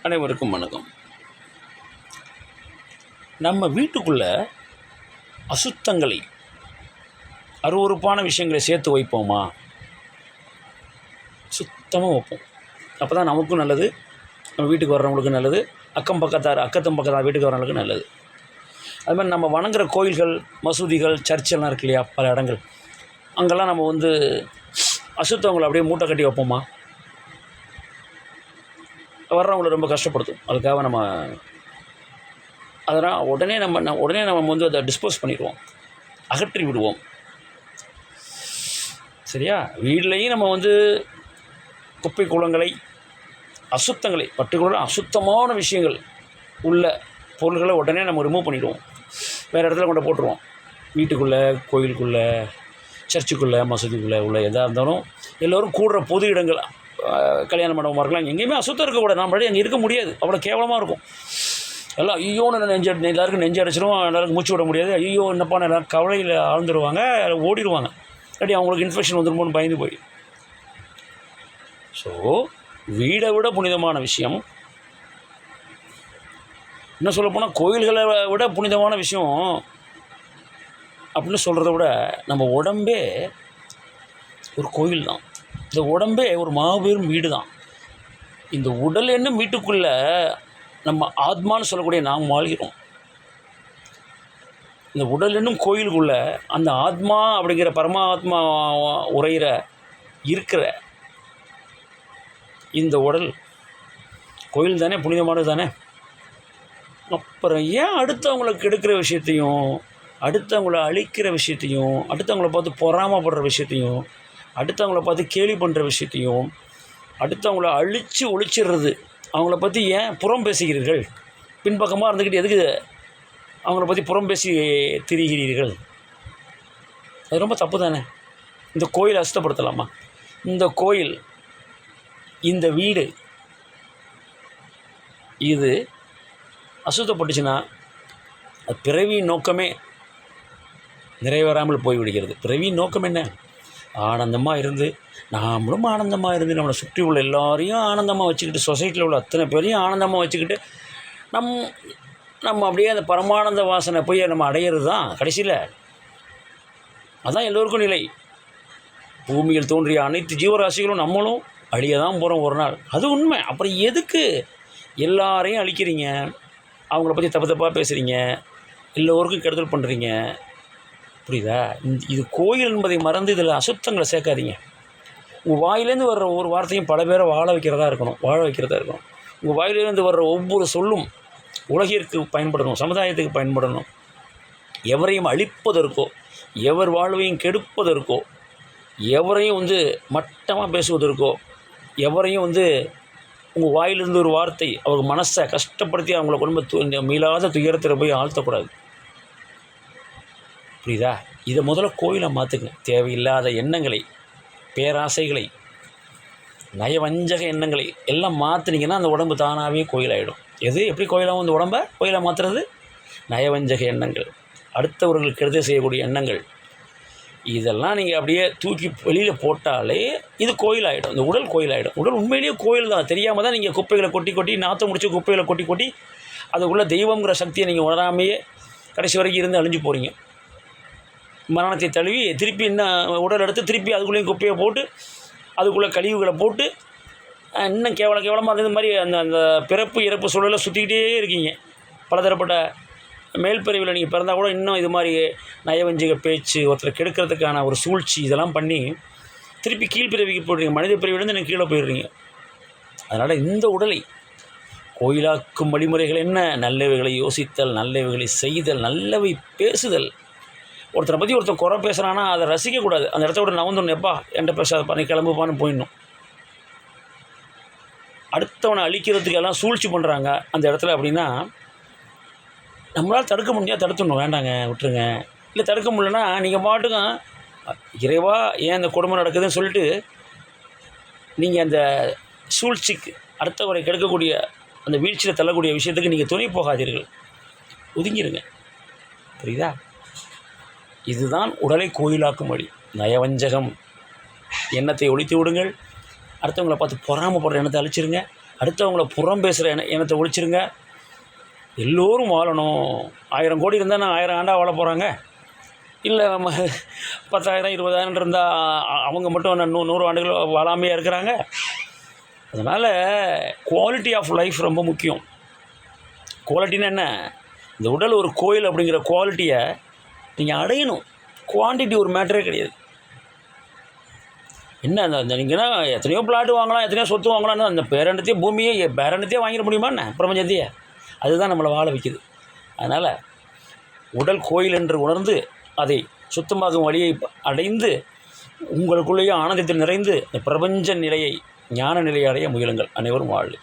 அனைவருக்கும் வணக்கம். நம்ம வீட்டுக்குள்ளே அசுத்தங்களை, அருவருப்பான விஷயங்களை சேர்த்து வைப்போமா? சுத்தமாக வைப்போம். அப்போ தான் நமக்கும் நல்லது, நம்ம வீட்டுக்கு வர்றவங்களுக்கும் நல்லது, அக்கம் பக்கத்தார் வீட்டுக்கு வர்றவங்களுக்கும் நல்லது. அது மாதிரி நம்ம வணங்குற கோயில்கள், மசூதிகள், சர்ச்செல்லாம் இருக்கு இல்லையா, பல இடங்கள், அங்கெல்லாம் நம்ம அசுத்தவங்களை அப்படியே மூட்டை கட்டி வைப்போமா? வர்றவங்களை ரொம்ப கஷ்டப்படுத்தும். அதுக்காக அதனால் உடனே நம்ம அதை டிஸ்போஸ் பண்ணிடுவோம், அகற்றி விடுவோம். சரியா? வீட்லேயும் நம்ம குப்பை கூலங்களை, அசுத்தங்களை, பர்டிகுலராக அசுத்தமான விஷயங்கள் உள்ள பொருள்களை உடனே நம்ம ரிமூவ் பண்ணிவிடுவோம், வேறு இடத்துல கொண்டு போட்டுருவோம். வீட்டுக்குள்ளே, கோயிலுக்குள்ளே, சர்ச்சுக்குள்ளே, மசூதிக்குள்ளே உள்ள எதாக இருந்தாலும், எல்லோரும் கூடுற பொது இடங்கள், கல்யாண மண்டபமாக இருக்கலாம், எங்கேயுமே அசுத்தம் இருக்கக்கூடாது. நம்மளே அங்கே இருக்க முடியாது, அவ்வளோ கேவலமாக இருக்கும். எல்லாம் ஐயோன்னு எல்லாருக்கும் நெஞ்சு அடைச்சிடும், எல்லாருக்கும் மூச்சு விட முடியாது. ஐயோ என்னப்பா, எல்லோரும் கவலையில் ஆழ்ந்துருவாங்க, ஓடிடுவாங்க. இல்லாட்டி அவங்களுக்கு இன்ஃபெக்ஷன் வந்துருமோன்னு பயந்து போய். ஸோ வீடை விட புனிதமான விஷயம், என்ன சொல்லப்போனால் கோயில்களை விட புனிதமான விஷயம் அப்படின்னு சொல்கிறத விட, நம்ம உடம்பே ஒரு கோயில் தான். இந்த உடம்பே ஒரு மாபெரும் வீடு தான். இந்த உடல் என்னும் வீட்டுக்குள்ளே நம்ம ஆத்மான்னு சொல்லக்கூடிய நாம் வாழ்கிறோம். இந்த உடல் என்னும் கோயிலுக்குள்ளே அந்த ஆத்மா அப்படிங்கிற பரமாத்மா இருக்கிற இந்த உடல் கோயில் தானே, புனிதமானது தானே. அப்புறம் ஏன் அடுத்தவங்களை கெடுக்கிற விஷயத்தையும், அடுத்தவங்களை அழிக்கிற விஷயத்தையும், அடுத்தவங்களை பார்த்து பொறாமப்படுற விஷயத்தையும், அடுத்தவங்கள பார்த்து கேலி பண்ணுற விஷயத்தையும், அடுத்தவங்கள அழித்து ஒழிச்சிடுறது, அவங்கள பற்றி ஏன் புறம் பேசுகிறீர்கள்? பின்பக்கமாக இருந்துக்கிட்டு எதுக்கு அவங்கள பற்றி புறம் பேசி திரிகிறீர்கள்? அது ரொம்ப தப்பு தானே. இந்த கோயிலை அசுத்தப்படுத்தலாமா? இந்த கோயில், இந்த வீடு, இது அசுத்தப்பட்டுச்சுன்னா அது பிறவியின் நோக்கமே நிறைவேறாமல் போய்விடுகிறது. பிறவியின் நோக்கம் என்ன? ஆனந்தமாக இருந்து, நாமளும் ஆனந்தமாக இருந்து, நம்மளை சுற்றி உள்ள எல்லாரையும் ஆனந்தமாக வச்சுக்கிட்டு, சொசைட்டியில் உள்ள அத்தனை பேரையும் ஆனந்தமாக வச்சுக்கிட்டு, நம்ம அப்படியே அந்த பரமானந்த வாசனை போய் நம்ம அடையிறது தான் கடைசியில். அதுதான் எல்லோருக்கும் நிலை. பூமியில் தோன்றிய அனைத்து ஜீவராசிகளும் நம்மளும் அழிய தான் போகிறோம் ஒரு நாள். அது உண்மை. அப்புறம் எதுக்கு எல்லாரையும் அழிக்கிறீங்க? அவங்கள பற்றி தப்பாக பேசுகிறீங்க, எல்லோருக்கும் கெடுதல் பண்ணுறீங்க. புரியுதா? இது கோயில் என்பதை மறந்து இதில் அசுத்தங்களை சேர்க்காதீங்க. உங்கள் வாயிலேருந்து வர்ற ஒவ்வொரு வார்த்தையும் பல பேரை வாழ வைக்கிறதா இருக்கணும். உங்கள் வாயிலேருந்து வர்ற ஒவ்வொரு சொல்லும் உலகிற்கு பயன்படணும், சமுதாயத்துக்கு பயன்படணும். எவரையும் அழிப்பதற்கோ, எவர் வாழ்வையும் கெடுப்பதற்கோ, எவரையும் மட்டமாக பேசுவதற்கோ, எவரையும் உங்கள் வாயிலிருந்து ஒரு வார்த்தை அவங்க மனசை கஷ்டப்படுத்தி அவங்கள குடும்ப மீளாத துயரத்தில் போய் ஆழ்த்தக்கூடாது. புரியுதா? இதை முதல்ல கோயிலை மாற்றுங்க. தேவையில்லாத எண்ணங்களை, பேராசைகளை, நயவஞ்சக எண்ணங்களை எல்லாம் மாற்றினீங்கன்னா அந்த உடம்பு தானாகவே கோயிலாகிடும். எப்படி கோயிலாகவும் இந்த உடம்பை கோயிலை மாற்றுறது? நயவஞ்சக எண்ணங்கள், அடுத்தவர்களுக்கு கெடுதல் செய்யக்கூடிய எண்ணங்கள், இதெல்லாம் நீங்கள் அப்படியே தூக்கி வெளியில் போட்டாலே இது கோயிலாகிடும். இந்த உடல் கோயிலாகிடும். உடல் உண்மையிலேயே கோயில் தான். தெரியாமல் தான் நீங்கள் குப்பைகளை கொட்டி நாற்றம் முடிச்சு குப்பைகளை கொட்டி அதுக்குள்ளே தெய்வங்கிற சக்தியை நீங்கள் உணராமையே கடைசி வரைக்கும் இருந்து அழிஞ்சு போகிறீங்க. மரணத்தை தழுவி திருப்பி இன்னும் உடல் எடுத்து திருப்பி அதுக்குள்ளேயும் குப்பையை போட்டு, அதுக்குள்ளே கழிவுகளை போட்டு, இன்னும் கேவலமாக இருந்தது மாதிரி அந்த பிறப்பு இறப்பு சூழலை சுற்றிக்கிட்டே இருக்கீங்க. பலதரப்பட்ட மேல்பிரிவில் நீங்கள் பிறந்தால் கூட இன்னும் இது மாதிரி நயவஞ்சக பேச்சு, ஒருத்தரை கெடுக்கிறதுக்கான ஒரு சூழ்ச்சி, இதெல்லாம் பண்ணி திருப்பி கீழ்பிறவிக்கு போடுறீங்க. மனித பிரிவிலேருந்து நீங்கள் கீழே போயிடுறீங்க. அதனால் இந்த உடலை கோயிலாக்கும் வழிமுறைகள் என்ன? நல்லவைகளை யோசித்தல், நல்லவைகளை செய்தல், நல்லவை பேசுதல். ஒருத்தரை பற்றி ஒருத்தர் குறை பேசுகிறான்னா அதை ரசிக்கக்கூடாது. அந்த இடத்த விட நவந்தோன்னு, எப்பா என்கிட்ட பேசாதப்பா, நீ கிளம்புப்பான்னு போயிடணும். அடுத்தவனை அழிக்கிறதுக்கு எல்லாம் சூழ்ச்சி பண்ணுறாங்க அந்த இடத்துல. அப்படின்னா நம்மளால் தடுக்க முடியாது, தடுத்துடணும். வேண்டாங்க, விட்டுருங்க. இல்லை தடுக்க முடியலன்னா நீங்கள் பாட்டுக்கும் இறைவா ஏன் இந்த கொடுமை நடக்குதுன்னு சொல்லிட்டு நீங்கள் அந்த சூழ்ச்சிக்கு, அடுத்தவரை கெடுக்கக்கூடிய அந்த வீழ்ச்சியில் தள்ளக்கூடிய விஷயத்துக்கு நீங்கள் துணை போகாதீர்கள், ஒதுங்கிடுங்க. புரியுதா? இதுதான் உடலை கோயிலாக்கும் வழி. நயவஞ்சகம் எண்ணத்தை ஒழித்து விடுங்கள். அடுத்தவங்களை பார்த்து பொறாமப்படுற எண்ணத்தை அழிச்சிருங்க. அடுத்தவங்கள புறம் பேசுகிற எண்ணத்தை ஒழிச்சிருங்க. எல்லோரும் வாழணும். 1000 கோடி இருந்தால் நான் 1000 ஆண்டாக வாழ போகிறாங்க. இல்லை 10,000 20,000 இருந்தால் அவங்க மட்டும் 100 ஆண்டுகள் வாழாமையாக இருக்கிறாங்க. அதனால் குவாலிட்டி ஆஃப் லைஃப் ரொம்ப முக்கியம். குவாலிட்டின்னா என்ன? இந்த உடல் ஒரு கோயில் அப்படிங்கிற குவாலிட்டியை நீங்கள் அடையணும். குவான்டிட்டி ஒரு மேட்டரே கிடையாது. என்ன அந்த நீங்கன்னா எத்தனையோ பிளாட் வாங்கலாம், எத்தனையோ சொத்து வாங்கலாம்னு அந்த பேரண்டத்தையே பூமியை பேரண்டத்தையே வாங்கிட முடியுமா என்ன பிரபஞ்சத்தையே? அதுதான் நம்மளை வாழ வைக்குது. அதனால் உடல் கோயில் என்று உணர்ந்து அதை சுத்தமாகும் வழியை அடைந்து உங்களுக்குள்ளேயே ஆனந்தத்தில் நிறைந்து இந்த பிரபஞ்ச நிலையை ஞான நிலையை அடைய முயலுங்கள். அனைவரும் வாழ்க.